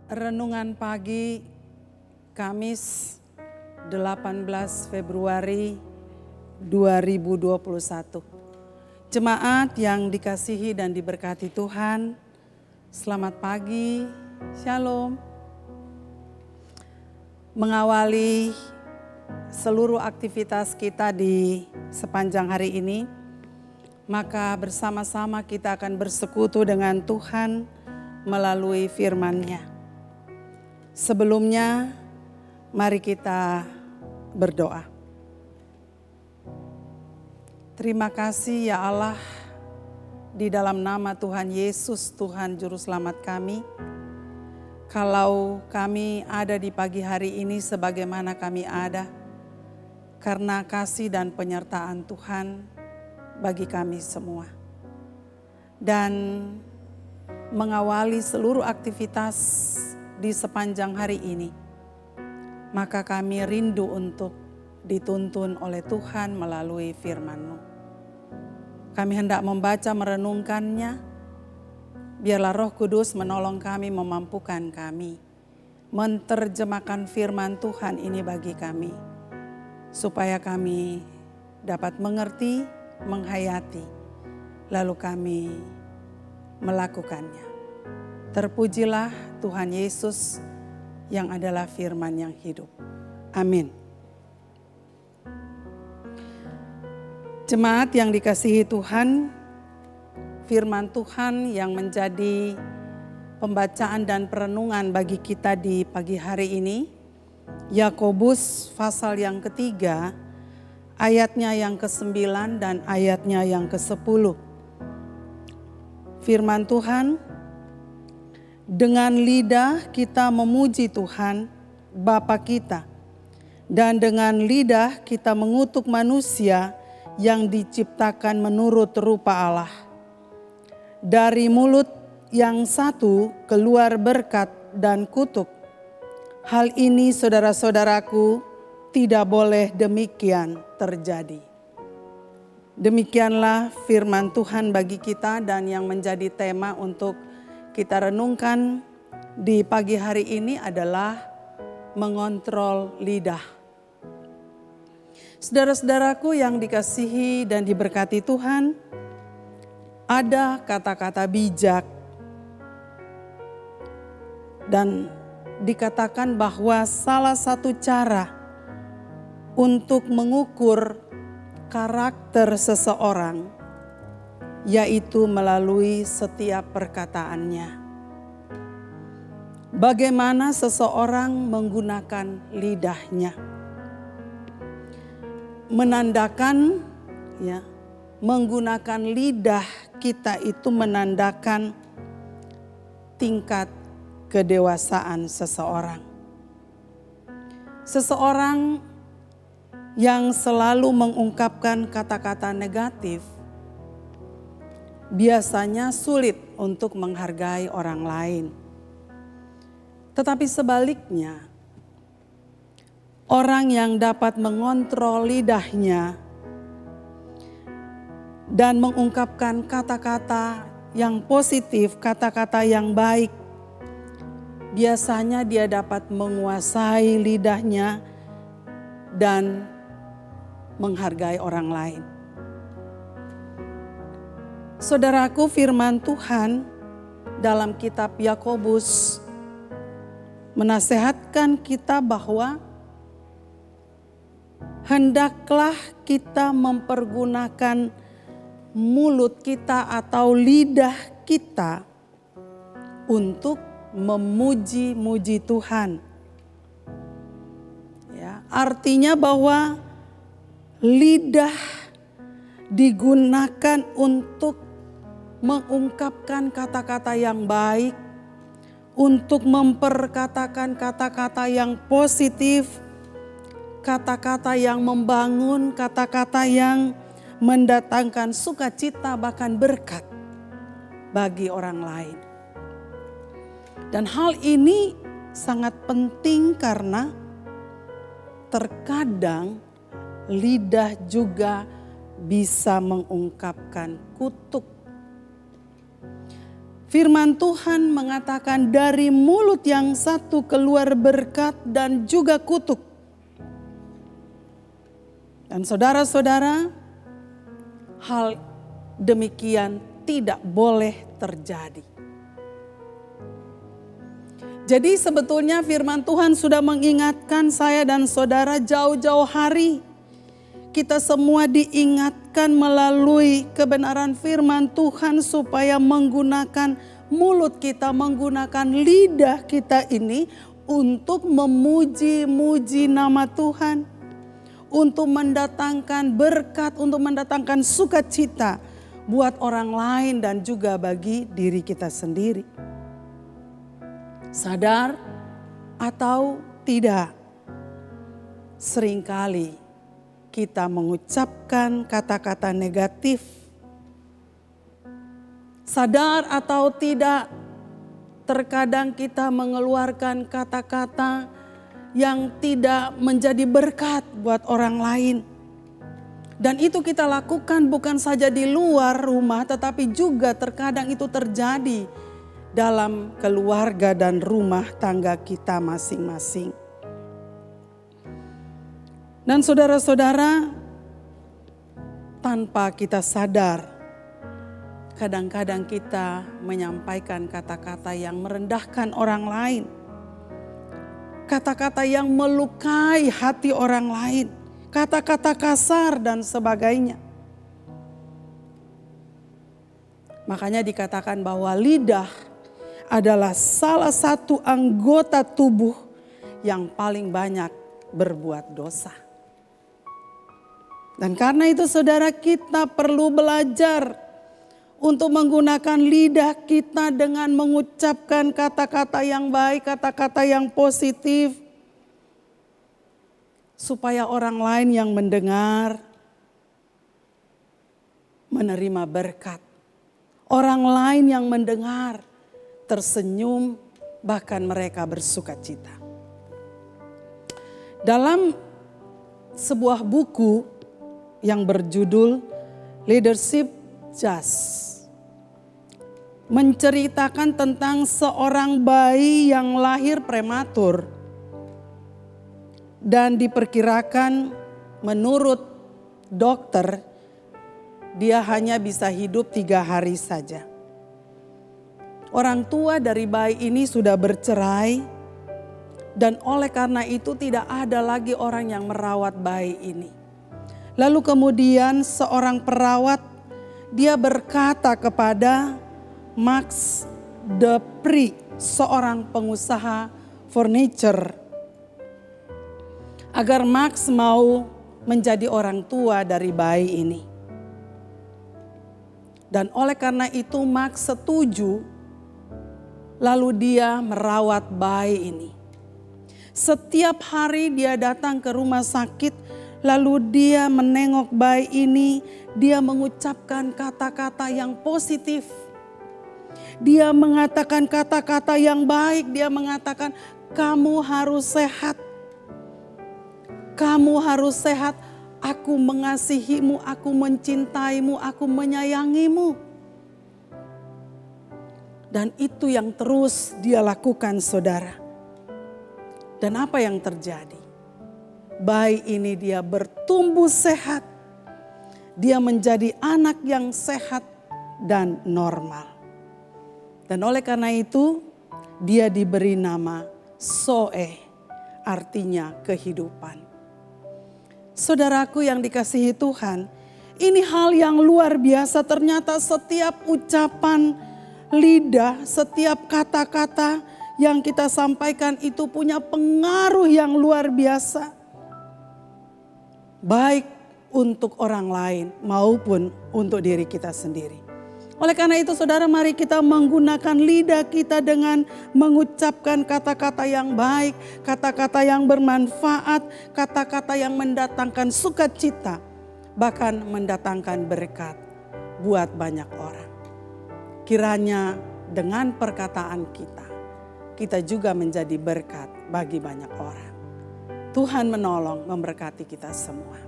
Renungan pagi Kamis 18 Februari 2021. Jemaat yang dikasihi dan diberkati Tuhan, selamat pagi, shalom. Mengawali seluruh aktivitas kita di sepanjang hari ini, maka bersama-sama kita akan bersekutu dengan Tuhan melalui firman-Nya. Sebelumnya, mari kita berdoa. Terima kasih ya Allah, di dalam nama Tuhan Yesus, Tuhan Juru Selamat kami. Kalau kami ada di pagi hari ini sebagaimana kami ada, karena kasih dan penyertaan Tuhan bagi kami semua. Dan mengawali seluruh aktivitas di sepanjang hari ini, maka kami rindu untuk dituntun oleh Tuhan melalui firman-Mu. Kami hendak membaca merenungkannya, biarlah Roh Kudus menolong kami, memampukan kami, menerjemahkan firman Tuhan ini bagi kami, supaya kami dapat mengerti, menghayati, lalu kami melakukannya. Terpujilah Tuhan Yesus yang adalah firman yang hidup. Amin. Jemaat yang dikasihi Tuhan, firman Tuhan yang menjadi pembacaan dan perenungan bagi kita di pagi hari ini, Yakobus pasal yang ketiga, ayatnya yang ke-9 dan ayatnya yang ke-10. Firman Tuhan, dengan lidah kita memuji Tuhan, Bapa kita, dan dengan lidah kita mengutuk manusia yang diciptakan menurut rupa Allah. Dari mulut yang satu keluar berkat dan kutuk. Hal ini saudara-saudaraku tidak boleh demikian terjadi. Demikianlah firman Tuhan bagi kita dan yang menjadi tema untuk kita renungkan di pagi hari ini adalah mengontrol lidah. Saudara-saudaraku yang dikasihi dan diberkati Tuhan, ada kata-kata bijak dan dikatakan bahwa salah satu cara untuk mengukur karakter seseorang yaitu melalui setiap perkataannya. Bagaimana seseorang menggunakan lidahnya. Menandakan menggunakan lidah kita itu menandakan tingkat kedewasaan seseorang. Seseorang yang selalu mengungkapkan kata-kata negatif biasanya sulit untuk menghargai orang lain. Tetapi sebaliknya, orang yang dapat mengontrol lidahnya dan mengungkapkan kata-kata yang positif, kata-kata yang baik, biasanya dia dapat menguasai lidahnya dan menghargai orang lain. Saudaraku, firman Tuhan dalam kitab Yakobus menasehatkan kita bahwa hendaklah kita mempergunakan mulut kita atau lidah kita untuk memuji-muji Tuhan. Ya, artinya bahwa lidah digunakan untuk mengungkapkan kata-kata yang baik, untuk memperkatakan kata-kata yang positif, kata-kata yang membangun, kata-kata yang mendatangkan sukacita bahkan berkat bagi orang lain. Dan hal ini sangat penting karena terkadang lidah juga bisa mengungkapkan kutuk. Firman Tuhan mengatakan dari mulut yang satu keluar berkat dan juga kutuk. Dan saudara-saudara, hal demikian tidak boleh terjadi. Jadi sebetulnya firman Tuhan sudah mengingatkan saya dan saudara jauh-jauh hari. Kita semua diingatkan melalui kebenaran firman Tuhan supaya menggunakan mulut kita, menggunakan lidah kita ini untuk memuji-muji nama Tuhan. Untuk mendatangkan berkat, untuk mendatangkan sukacita buat orang lain dan juga bagi diri kita sendiri. Sadar atau tidak, seringkali kita mengucapkan kata-kata negatif. Sadar atau tidak, terkadang kita mengeluarkan kata-kata yang tidak menjadi berkat buat orang lain. Dan itu kita lakukan bukan saja di luar rumah, tetapi juga terkadang itu terjadi dalam keluarga dan rumah tangga kita masing-masing. Dan saudara-saudara, tanpa kita sadar, kadang-kadang kita menyampaikan kata-kata yang merendahkan orang lain. Kata-kata yang melukai hati orang lain. Kata-kata kasar dan sebagainya. Makanya dikatakan bahwa lidah adalah salah satu anggota tubuh yang paling banyak berbuat dosa. Dan karena itu saudara, kita perlu belajar untuk menggunakan lidah kita dengan mengucapkan kata-kata yang baik, kata-kata yang positif. Supaya orang lain yang mendengar menerima berkat. Orang lain yang mendengar tersenyum, bahkan mereka bersukacita. Dalam sebuah buku yang berjudul Leadership Just, menceritakan tentang seorang bayi yang lahir prematur dan diperkirakan menurut dokter dia hanya bisa hidup 3 hari saja. Orang tua dari bayi ini sudah bercerai dan oleh karena itu tidak ada lagi orang yang merawat bayi ini. Lalu kemudian seorang perawat dia berkata kepada Max De Pree, seorang pengusaha furniture, agar Max mau menjadi orang tua dari bayi ini. Dan oleh karena itu Max setuju, lalu dia merawat bayi ini. Setiap hari dia datang ke rumah sakit, lalu dia menengok bayi ini, dia mengucapkan kata-kata yang positif. Dia mengatakan kata-kata yang baik, dia mengatakan kamu harus sehat. Kamu harus sehat, aku mengasihimu, aku mencintaimu, aku menyayangimu. Dan itu yang terus dia lakukan saudara. Dan apa yang terjadi? Bayi ini dia bertumbuh sehat. Dia menjadi anak yang sehat dan normal. Dan oleh karena itu dia diberi nama Zoe, artinya kehidupan. Saudaraku yang dikasihi Tuhan, ini hal yang luar biasa. Ternyata setiap ucapan lidah, setiap kata-kata yang kita sampaikan itu punya pengaruh yang luar biasa. Baik untuk orang lain maupun untuk diri kita sendiri. Oleh karena itu saudara, mari kita menggunakan lidah kita dengan mengucapkan kata-kata yang baik, kata-kata yang bermanfaat, kata-kata yang mendatangkan sukacita, bahkan mendatangkan berkat buat banyak orang. Kiranya dengan perkataan kita juga menjadi berkat bagi banyak orang. Tuhan menolong, memberkati kita semua.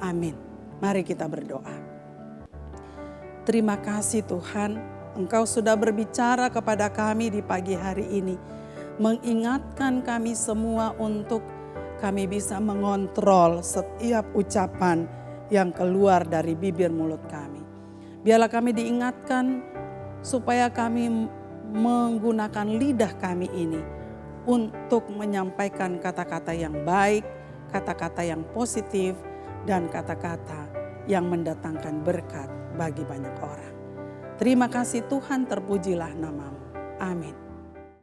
Amin. Mari kita berdoa. Terima kasih Tuhan Engkau sudah berbicara kepada kami di pagi hari ini, mengingatkan kami semua untuk kami bisa mengontrol setiap ucapan yang keluar dari bibir mulut kami. Biarlah kami diingatkan supaya kami menggunakan lidah kami ini untuk menyampaikan kata-kata yang baik, kata-kata yang positif, dan kata-kata yang mendatangkan berkat bagi banyak orang. Terima kasih Tuhan, terpujilah namamu. Amin.